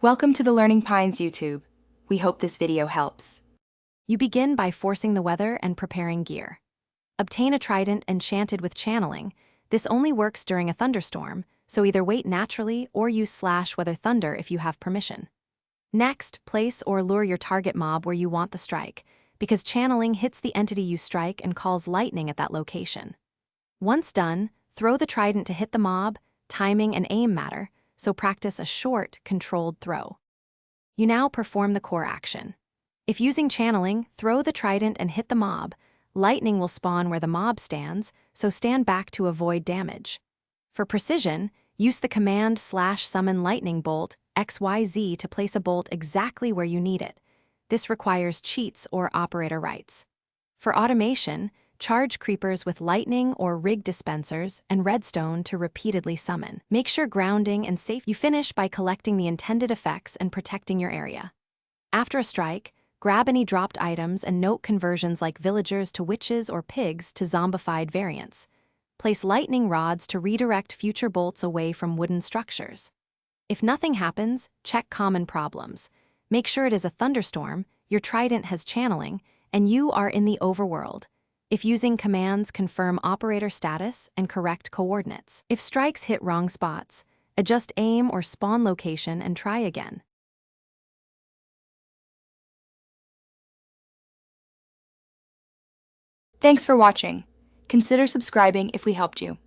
Welcome to the Learning Pines YouTube. We hope this video helps. You begin by forcing the weather and preparing gear. Obtain a trident enchanted with channeling. This only works during a thunderstorm, so either wait naturally or use /weather thunder if you have permission. Next, place or lure your target mob where you want the strike, because channeling hits the entity you strike and calls lightning at that location. Once done, throw the trident to hit the mob. Timing and aim matter, so practice a short, controlled throw. You now perform the core action. If using channeling, throw the trident and hit the mob. Lightning will spawn where the mob stands, so stand back to avoid damage. For precision, use the command /summon lightning bolt XYZ to place a bolt exactly where you need it. This requires cheats or operator rights. For automation, charge creepers with lightning or rig dispensers and redstone to repeatedly summon. Make sure grounding and safe. You finish by collecting the intended effects and protecting your area. After a strike, grab any dropped items and note conversions like villagers to witches or pigs to zombified variants. Place lightning rods to redirect future bolts away from wooden structures. If nothing happens, check common problems. Make sure it is a thunderstorm, your trident has channeling, and you are in the overworld. If using commands, confirm operator status and correct coordinates. If strikes hit wrong spots, adjust aim or spawn location and try again. Thanks for watching. Consider subscribing if we helped you.